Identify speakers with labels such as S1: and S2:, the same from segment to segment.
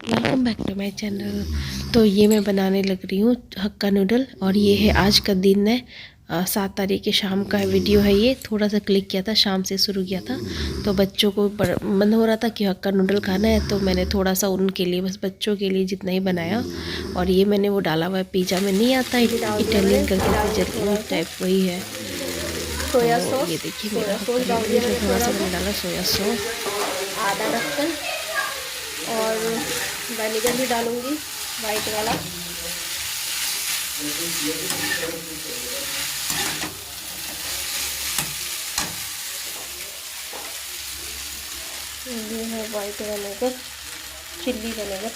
S1: Welcome back to my channel. तो ये मैं बनाने लग रही हूँ हक्का नूडल, और ये है आज का दिन है 7 तारीख के शाम का वीडियो है। ये थोड़ा सा क्लिक किया था, शाम से शुरू किया था। तो बच्चों को मन हो रहा था कि हक्का नूडल खाना है, तो मैंने थोड़ा सा उनके लिए, बस बच्चों के लिए जितना ही बनाया। और ये मैंने वो डाला हुआ है पिज़्ज़ा में, नहीं आता इटालियन करके टाइप, वही है।
S2: सोया
S1: तो
S2: सॉस,
S1: ये देखिए मेरा
S2: सोया सॉस डाल दिया
S1: इसमें
S2: मैंने
S1: थोड़ा
S2: थोड़ा
S1: सा
S2: सा,
S1: मैंने डाला सोया सॉस।
S2: आधा ढक्कन, और विनेगर भी डालूंगी वाइट वाला। ये है वाइट विनेगर, चिल्ली विनेगर।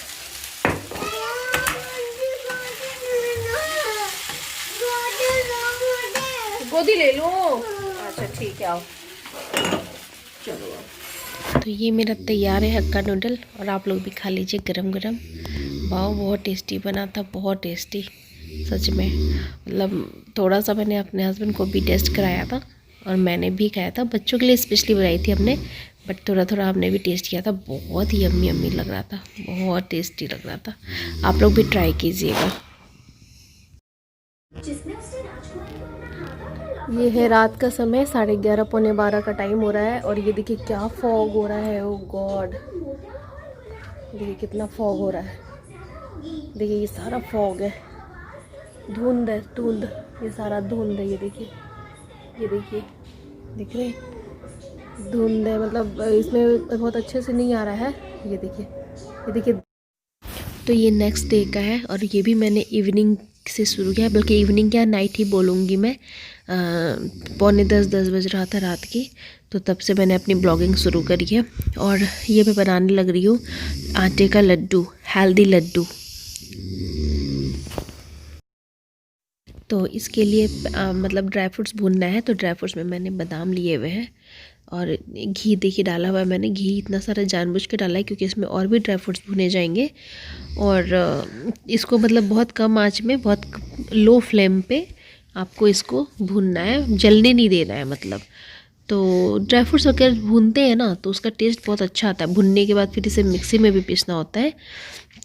S2: गोदी ले लो। अच्छा ठीक है, आओ चलो।
S1: तो ये मेरा तैयार है हक्का नूडल, और आप लोग भी खा लीजिए गरम गरम। वाह, बहुत टेस्टी बना था, बहुत टेस्टी सच में। मतलब थोड़ा सा मैंने अपने हस्बैंड को भी टेस्ट कराया था, और मैंने भी खाया था, बच्चों के लिए स्पेशली बनाई थी हमने, बट थोड़ा थोड़ा हमने भी टेस्ट किया था। बहुत ही यम्मी यम्मी लग रहा था, बहुत टेस्टी लग रहा था। आप लोग भी ट्राई कीजिएगा।
S2: ये है रात का समय, 11:30 पौने 12 का टाइम हो रहा है, और ये देखिए क्या फॉग हो रहा है। ओ गॉड, देखिए कितना फॉग हो रहा है। देखिए ये सारा फॉग है, धुंध है, धुंध, ये सारा धुंध है। ये देखिए, ये देखिए, दिख रहे हैं? धुंध है, मतलब इसमें बहुत अच्छे से नहीं आ रहा है। ये देखिए, ये देखिए।
S1: तो ये नेक्स्ट डे का है, और ये भी मैंने इवनिंग से शुरू किया, बल्कि इवनिंग क्या नाइट ही बोलूँगी मैं। पौने 10 बज रहा था रात की, तो तब से मैंने अपनी ब्लॉगिंग शुरू करी है। और ये मैं बनाने लग रही हूँ आटे का लड्डू, हेल्दी लड्डू। तो इसके लिए मतलब ड्राई फ्रूट्स भूनना है। तो ड्राई फ्रूट्स में मैंने बादाम लिए हुए हैं, और घी देखिए डाला हुआ है मैंने। घी इतना सारा जानबूझ के डाला है क्योंकि इसमें और भी ड्राई फ्रूट्स भुने जाएंगे। और इसको मतलब बहुत कम आंच में, बहुत लो फ्लेम पे आपको इसको भूनना है, जलने नहीं देना है मतलब। तो ड्राई फ्रूट्स अगर भूनते हैं ना, तो उसका टेस्ट बहुत अच्छा आता है। भुनने के बाद फिर इसे मिक्सी में भी पीसना होता है।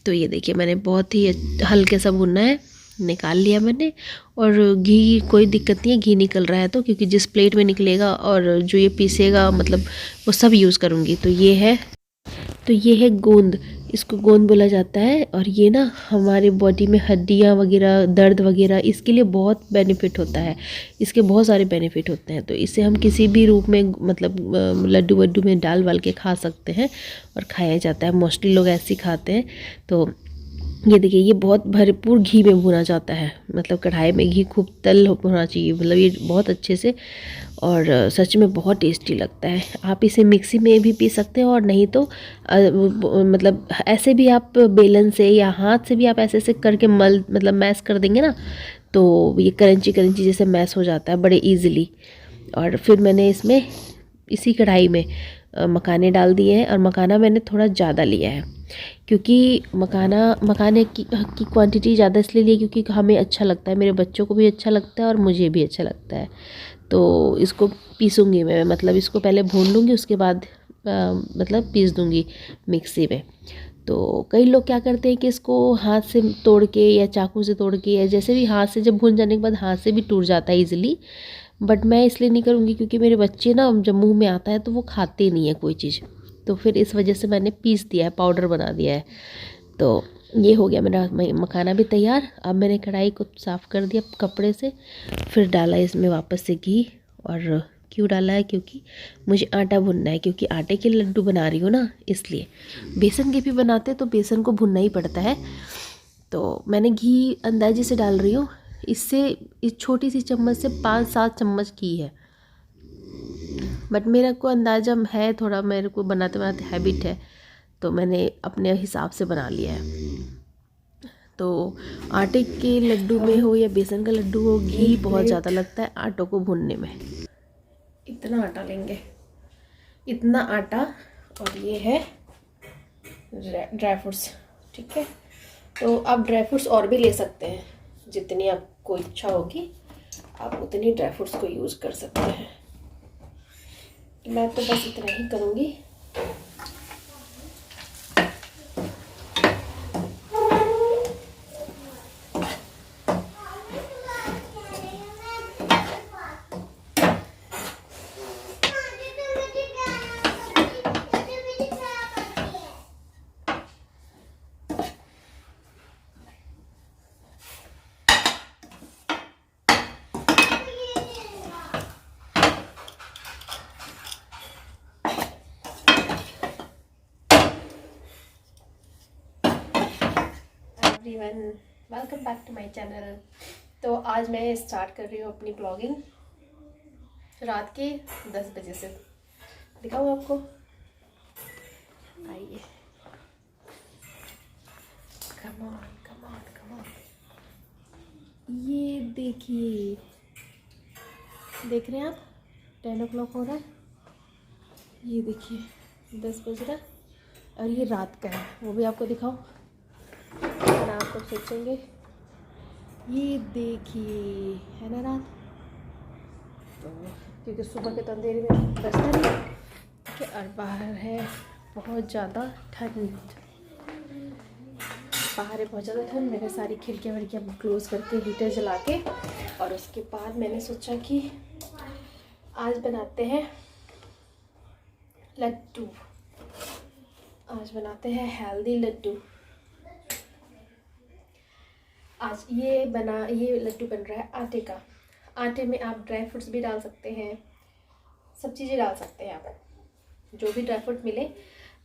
S1: तो ये देखिए मैंने बहुत ही हल्के सा भुनना है, निकाल लिया मैंने। और घी कोई दिक्कत नहीं है, घी निकल रहा है तो, क्योंकि जिस प्लेट में निकलेगा और जो ये पीसेगा मतलब वो सब यूज़ करूँगी। तो ये है गोंद, इसको गोंद बोला जाता है। और ये ना हमारे बॉडी में हड्डियाँ वगैरह, दर्द वगैरह, इसके लिए बहुत बेनिफिट होता है। इसके बहुत सारे बेनिफिट होते हैं। तो इसे हम किसी भी रूप में मतलब लड्डू वड्डू में डाल वाल के खा सकते हैं, और खाया जाता है। मोस्टली लोग ऐसे ही खाते हैं। तो ये देखिए, ये बहुत भरपूर घी में भुना जाता है, मतलब कढ़ाई में घी खूब तल होना चाहिए, मतलब ये बहुत अच्छे से। और सच में बहुत टेस्टी लगता है। आप इसे मिक्सी में भी पी सकते हैं, और नहीं तो मतलब ऐसे भी आप बेलन से या हाथ से भी आप ऐसे ऐसे करके मतलब मैश कर देंगे ना, तो ये करंची करंची जैसे मैश हो जाता है बड़े इजीली। और फिर मैंने इसमें इसी कढ़ाई में मखाने डाल दिए हैं, और मखाना मैंने थोड़ा ज़्यादा लिया है, क्योंकि मखाने की क्वांटिटी ज़्यादा इसलिए ली क्योंकि हमें अच्छा लगता है, मेरे बच्चों को भी अच्छा लगता है, और मुझे भी अच्छा लगता है। तो इसको पीसूँगी मैं, मतलब इसको पहले भून लूँगी, उसके बाद मतलब पीस दूँगी मिक्सी में। तो कई लोग क्या करते हैं कि इसको हाथ से तोड़ के या चाकू से तोड़ के, या जैसे भी हाथ से, जब भून जाने के बाद हाथ से भी टूट जाता है ईजिली। बट मैं इसलिए नहीं करूँगी क्योंकि मेरे बच्चे ना जब मुंह में आता है तो वो खाते नहीं है कोई चीज़। तो फिर इस वजह से मैंने पीस दिया है, पाउडर बना दिया है। तो ये हो गया मेरा मखाना भी तैयार। अब मैंने कढ़ाई को साफ़ कर दिया कपड़े से, फिर डाला इसमें वापस से घी। और क्यों डाला है, क्योंकि मुझे आटा भुनना है, क्योंकि आटे के लड्डू बना रही हूँ ना, इसलिए। बेसन के भी बनाते तो बेसन को भुनना ही पड़ता है। तो मैंने घी अंदाजे से डाल रही हूँ, इससे इस छोटी सी चम्मच से 5-7 चम्मच घी है। बट मेरा को अंदाज़ा है, थोड़ा मेरे को बनाते बनाते हैबिट है, तो मैंने अपने हिसाब से बना लिया है। तो आटे के लड्डू में हो या बेसन का लड्डू हो, घी बहुत ज़्यादा लगता है आटों को भूनने में। इतना आटा लेंगे, इतना आटा, और ये है ड्राई फ्रूट्स, ठीक है। तो आप ड्राई फ्रूट्स और भी ले सकते हैं, जितनी आपको इच्छा होगी आप उतनी ड्राई फ्रूट्स को यूज़ कर सकते हैं। मैं तो बस इतना ही करूँगी।
S2: Everyone, welcome back to my channel. तो आज मैं स्टार्ट कर रही हूँ अपनी ब्लॉगिंग रात के 10 बजे से। दिखाऊँ आपको, आइए। Come on come on come on. ये देखिए, देख रहे हैं आप, 10 o'clock हो रहा है। ये देखिए 10 बज रहा है और ये रात का है, वो भी आपको दिखाऊँ। और आप लोग सोचेंगे ये देखिए है ना रात, तो क्योंकि सुबह के तो अंधेरे में बचता नहीं कि, और बाहर है बहुत ज़्यादा ठंड। बाहर है बहुत ज़्यादा ठंड। मैंने सारी खिड़कियाँ विड़कियाँ क्लोज़ करके हीटर जला के, और उसके बाद मैंने सोचा कि आज बनाते हैं लड्डू। आज बनाते हैं हेल्दी लड्डू। आज ये लड्डू बन रहा है आटे का। आटे में आप ड्राई फ्रूट्स भी डाल सकते हैं, सब चीज़ें डाल सकते हैं आप, जो भी ड्राई फ्रूट मिले।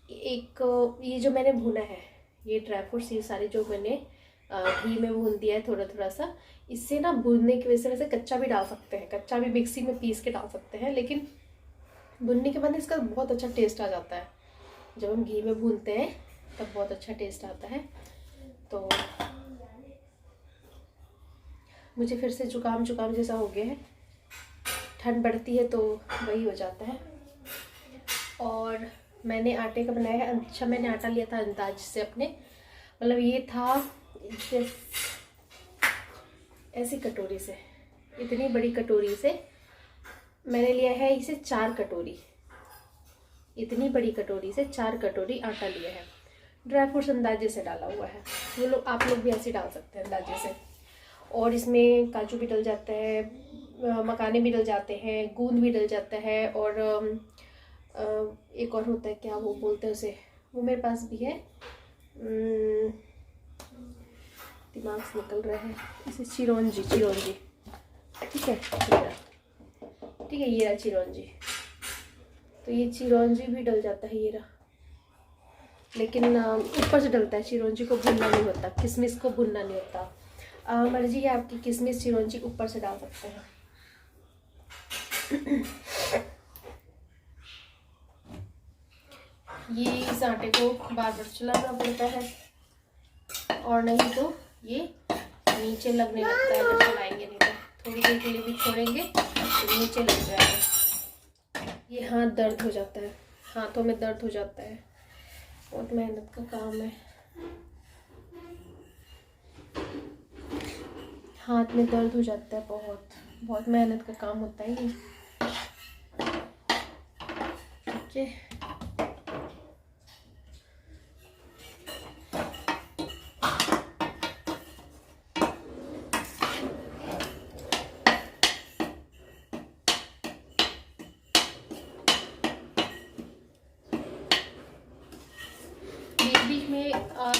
S2: एक ये जो मैंने भुना है, ये ड्राई फ्रूट्स ये सारे जो मैंने घी में भून दिया है थोड़ा थोड़ा सा। इससे ना भूनने की वजह से, वैसे कच्चा भी डाल सकते हैं, कच्चा भी मिक्सी में पीस के डाल सकते हैं, लेकिन भुनने के बाद इसका बहुत अच्छा टेस्ट आ जाता है। जब हम घी में भूनते हैं तब बहुत अच्छा टेस्ट आता है। तो मुझे फिर से जुकाम जैसा हो गया है, ठंड बढ़ती है तो वही हो जाता है। और मैंने आटे का बनाया है। अच्छा, मैंने आटा लिया था अंदाज से अपने, मतलब ये था ऐसी कटोरी से, इतनी बड़ी कटोरी से मैंने लिया है इसे 4 कटोरी। इतनी बड़ी कटोरी से 4 कटोरी आटा लिया है। ड्राई फ्रूट्स अंदाजे से डाला हुआ है, वो लोग आप लोग भी ऐसे डाल सकते हैं अंदाजे से। और इसमें काजू भी डल जाता है, मखाने भी डल जाते हैं, गूंद भी डल जाता है, और एक और होता है, क्या वो बोलते हैं उसे, वो मेरे पास भी है, दिमाग से निकल रहा है, इसे चिरौंजी। ठीक है, ये रहा चिरौंजी। तो ये चिरौंजी भी डल जाता है, ये रहा, लेकिन ऊपर से डलता है। चिरौंजी को भुनना नहीं होता, किशमिश को भुनना नहीं होता। मर्जी है आपकी, किशमिश चिरौंजी ऊपर से डाल सकते हैं। ये इस आटे को बार बार चलाना पड़ता है, और नहीं तो ये नीचे लगने लगता है अगर चलाएंगे नहीं तो। थोड़ी देर के लिए भी छोड़ेंगे तो नीचे लग जाएगा। ये हाथ दर्द हो जाता है, हाथों में दर्द हो जाता है, बहुत मेहनत का काम है। हाथ में दर्द हो जाता है, बहुत मेहनत का काम होता है ये। ठीक है, बीच में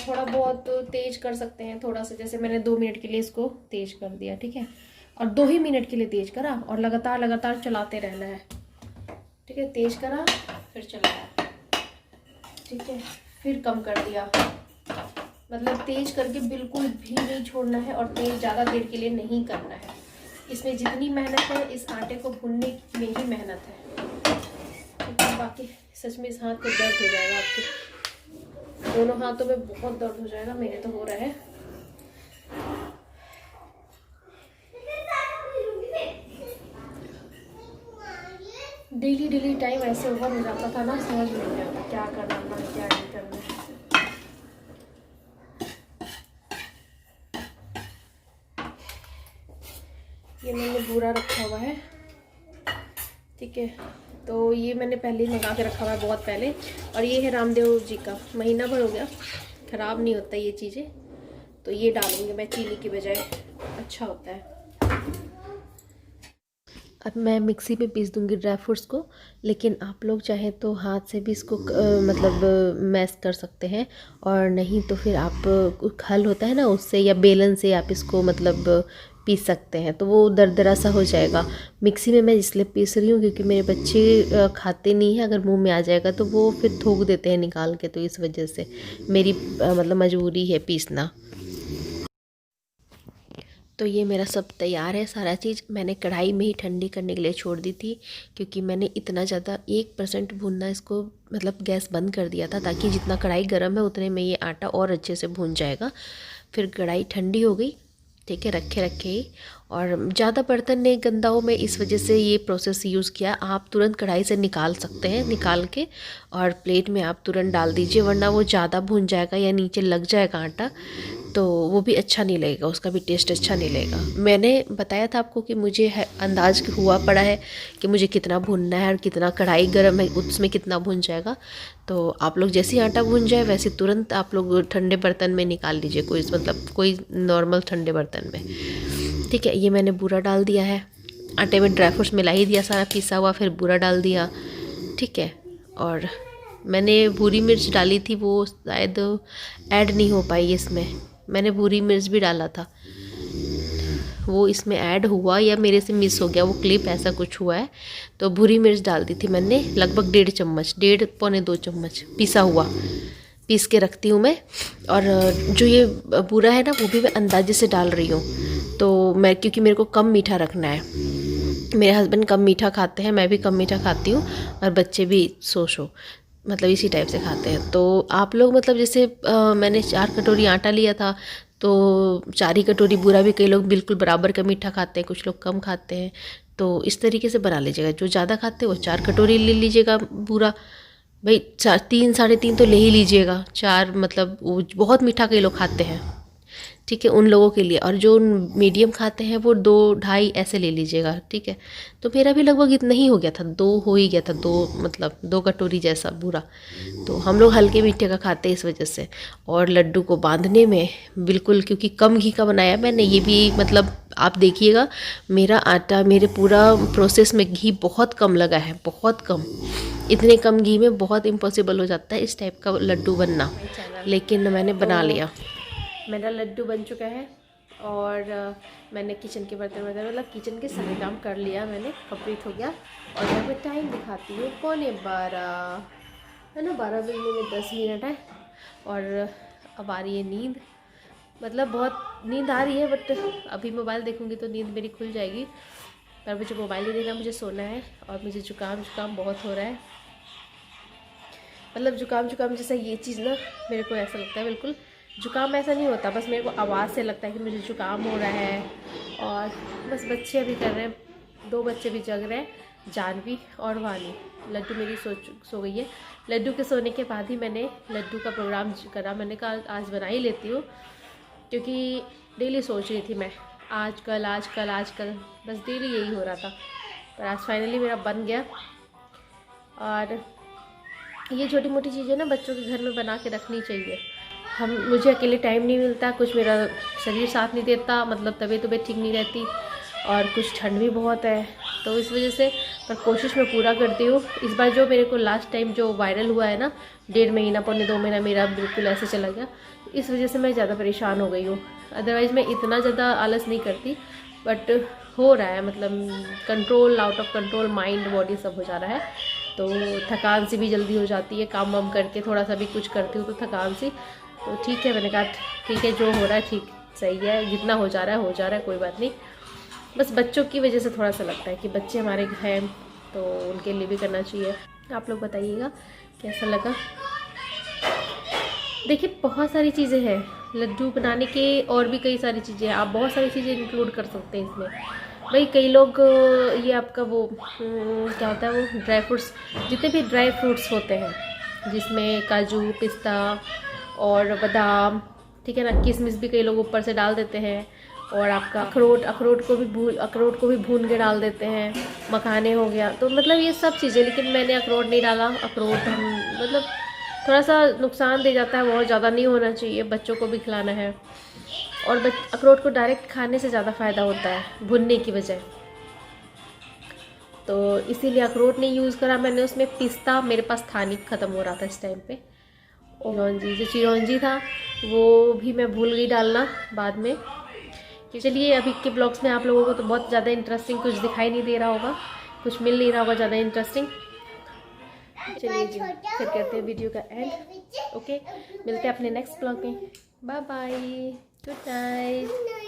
S2: थोड़ा बहुत तेज कर सकते हैं, थोड़ा सा, जैसे मैंने 2 मिनट के लिए इसको तेज कर दिया। ठीक है, और 2 ही मिनट के लिए तेज करा, और लगातार चलाते रहना है। ठीक है, तेज करा फिर चलाया, ठीक है, फिर कम कर दिया, मतलब तेज करके बिल्कुल भी नहीं छोड़ना है, और तेज ज़्यादा देर के लिए नहीं करना है। इसमें जितनी मेहनत है इस आटे को भूनने में ही मेहनत है। ठीक है, बाकी सच में इस हाथ को दर्द हो जाएगा, आपके दोनों हाथों में बहुत दर्द हो जाएगा, मेरे तो हो रहा है। डेली टाइम ऐसे ओवर हो जाता था ना, समझ में नहीं आता क्या करना था क्या नहीं करना। ये मैंने बूरा रखा हुआ है, ठीक है, तो ये मैंने पहले ही मंगा के रखा हुआ है, बहुत पहले। और ये है रामदेव जी का, महीना भर हो गया, ख़राब नहीं होता ये चीज़ें। तो ये डालूंगी मैं चीनी की बजाय, अच्छा होता है।
S1: अब मैं मिक्सी में पीस दूंगी ड्राई फ्रूट्स को, लेकिन आप लोग चाहें तो हाथ से भी इसको मतलब मैश कर सकते हैं, और नहीं तो फिर आप खल होता है ना, उससे या बेलन से आप इसको मतलब पीस सकते हैं, तो वो दरदरा सा हो जाएगा। मिक्सी में मैं इसलिए पीस रही हूँ क्योंकि मेरे बच्चे खाते नहीं हैं, अगर मुंह में आ जाएगा तो वो फिर थूक देते हैं निकाल के, तो इस वजह से मेरी मतलब मजबूरी है पीसना। तो ये मेरा सब तैयार है सारा चीज़। मैंने कढ़ाई में ही ठंडी करने के लिए छोड़ दी थी, क्योंकि मैंने इतना ज़्यादा 1% भूनना इसको मतलब गैस बंद कर दिया था, ताकि जितना कढ़ाई गर्म है उतने में ये आटा और अच्छे से भून जाएगा। फिर कढ़ाई ठंडी हो गई, ठीक है, रखे ही, और ज़्यादा बर्तन नहीं गंदा हो, मैं इस वजह से ये प्रोसेस यूज़ किया। आप तुरंत कढ़ाई से निकाल सकते हैं, निकाल के और प्लेट में आप तुरंत डाल दीजिए, वरना वो ज़्यादा भून जाएगा या नीचे लग जाएगा आटा, तो वो भी अच्छा नहीं लगेगा, उसका भी टेस्ट अच्छा नहीं लगेगा। मैंने बताया था आपको कि मुझे अंदाज हुआ पड़ा है कि मुझे कितना भूनना है और कितना कढ़ाई गर्म है उसमें कितना भून जाएगा। तो आप लोग जैसे ही आटा भून जाए वैसे तुरंत आप लोग ठंडे बर्तन में निकाल लीजिए, कोई नॉर्मल ठंडे बर्तन में, ठीक है। ये मैंने बूरा डाल दिया है, आटे में ड्राई फ्रूट्स मिला ही दिया सारा पिसा हुआ, फिर बूरा डाल दिया, ठीक है। और मैंने भूरी मिर्च डाली थी, वो शायद ऐड नहीं हो पाई इसमें। मैंने भूरी मिर्च भी डाला था, वो इसमें ऐड हुआ या मेरे से मिस हो गया वो क्लिप, ऐसा कुछ हुआ है। तो भूरी मिर्च डाल दी थी मैंने, लगभग 1.5 चम्मच, 1.5 पौने 2 चम्मच पिसा हुआ, पीस के रखती हूँ मैं। और जो ये बूरा है ना, वो भी मैं अंदाजे से डाल रही हूँ। तो मैं, क्योंकि मेरे को कम मीठा रखना है, मेरे हस्बैंड कम मीठा खाते हैं, मैं भी कम मीठा खाती हूँ, और बच्चे भी सो मतलब इसी टाइप से खाते हैं। तो आप लोग मतलब जैसे मैंने 4 कटोरी आटा लिया था, तो 4 ही कटोरी बूरा भी, कई लोग बिल्कुल बराबर का मीठा खाते हैं, कुछ लोग कम खाते हैं। तो इस तरीके से बना लीजिएगा, जो ज़्यादा खाते हैं वो 4 कटोरी ले लीजिएगा बूरा। भाई 3 साढ़े 3 तो ले ही लीजिएगा, 4 मतलब वो बहुत मीठा कई लोग खाते हैं, ठीक है, उन लोगों के लिए। और जो मीडियम खाते हैं वो 2-2.5 ऐसे ले लीजिएगा, ठीक है। तो मेरा भी लगभग इतना ही हो गया था, 2 हो ही गया था, 2 मतलब 2 कटोरी जैसा बूरा। तो हम लोग हल्के मीठे का खाते हैं इस वजह से। और लड्डू को बांधने में बिल्कुल, क्योंकि कम घी का बनाया मैंने, ये भी मतलब आप देखिएगा, मेरा आटा, मेरे पूरा प्रोसेस में घी बहुत कम लगा है, बहुत कम। इतने कम घी में बहुत इम्पॉसिबल हो जाता है इस टाइप का लड्डू बनना, लेकिन मैंने बना लिया। मेरा लड्डू बन चुका है, और मैंने किचन के बर्तन मतलब किचन के सारे काम कर लिया, मैंने कंप्लीट हो गया। और मैं आपको टाइम दिखाती हूँ, 11:15 है ना, 12 बजने में 10 मिनट है। और अब आ रही है नींद, मतलब बहुत नींद आ रही है, बट अभी मोबाइल देखूँगी तो नींद मेरी खुल जाएगी, पर मुझे मोबाइल नहीं देखना, मुझे सोना है। और मुझे जुकाम बहुत हो रहा है, मतलब जुकाम जैसा ये चीज़ ना, मेरे को ऐसा लगता है, बिल्कुल जुकाम ऐसा नहीं होता, बस मेरे को आवाज़ से लगता है कि मुझे जुकाम हो रहा है। और बस बच्चे अभी कर रहे हैं, 2 बच्चे भी जग रहे हैं, जानवी और वानी। लड्डू मेरी सो गई है। लड्डू के सोने के बाद ही मैंने लड्डू का प्रोग्राम करा, मैंने कहा आज बना ही लेती हूँ, क्योंकि डेली सोच रही थी मैं आजकल, बस डेली यही हो रहा था, पर आज फाइनली मेरा बन गया। और ये छोटी मोटी चीज़ें ना बच्चों के घर में बना के रखनी चाहिए। मुझे अकेले टाइम नहीं मिलता, कुछ मेरा शरीर साथ नहीं देता, मतलब तबीयत ठीक नहीं रहती, और कुछ ठंड भी बहुत है, तो इस वजह से। पर कोशिश मैं पूरा करती हूँ। इस बार जो मेरे को लास्ट टाइम जो वायरल हुआ है ना, 1.5 महीना पौने 2 महीना मेरा बिल्कुल ऐसे चला गया, इस वजह से मैं ज़्यादा परेशान हो गई हूँ। अदरवाइज़ मैं इतना ज़्यादा आलस नहीं करती, बट हो रहा है, मतलब control, out of control, mind body सब हो जा रहा है। तो थकान सी भी जल्दी हो जाती है, काम वाम करके थोड़ा सा भी कुछ करती हूँ तो थकान सी। तो ठीक है, मैंने कहा ठीक है, जो हो रहा है ठीक सही है, जितना हो जा रहा है, कोई बात नहीं। बस बच्चों की वजह से थोड़ा सा लगता है कि बच्चे हमारे हैं, तो उनके लिए भी करना चाहिए। आप लोग बताइएगा कैसा लगा। देखिए बहुत सारी चीज़ें हैं लड्डू बनाने के, और भी कई सारी चीज़ें हैं, आप बहुत सारी चीज़ें इंक्लूड कर सकते हैं इसमें। भाई कई लोग ये आपका वो क्या होता है, वो ड्राई फ्रूट्स, जितने भी ड्राई फ्रूट्स होते हैं, जिसमें काजू, पिस्ता और बादाम, ठीक है ना, किशमिश भी कई लोग ऊपर से डाल देते हैं। और आपका अखरोट को भी भून के डाल देते हैं, मखाने हो गया, तो मतलब ये सब चीज़ें। लेकिन मैंने अखरोट नहीं डाला, अखरोट हम मतलब थोड़ा सा नुकसान दे जाता है, बहुत ज़्यादा नहीं होना चाहिए, बच्चों को भी खिलाना है। और अखरोट को डायरेक्ट खाने से ज़्यादा फ़ायदा होता है भुनने की बजाय, तो इसीलिए अखरोट नहीं यूज़ करा मैंने उसमें। पिस्ता मेरे पास था नहीं, ख़त्म हो रहा था इस टाइम पे। चिरौंजी, जो चिरौंजी था वो भी मैं भूल गई डालना बाद में। चलिए अभी के ब्लॉग्स में आप लोगों को तो बहुत ज़्यादा इंटरेस्टिंग कुछ दिखाई नहीं दे रहा होगा, कुछ मिल नहीं रहा होगा ज़्यादा इंटरेस्टिंग। चलिए जी, फिर करते हैं वीडियो का एंड। ओके, मिलते हैं अपने नेक्स्ट ब्लॉग में। Bye bye, good night.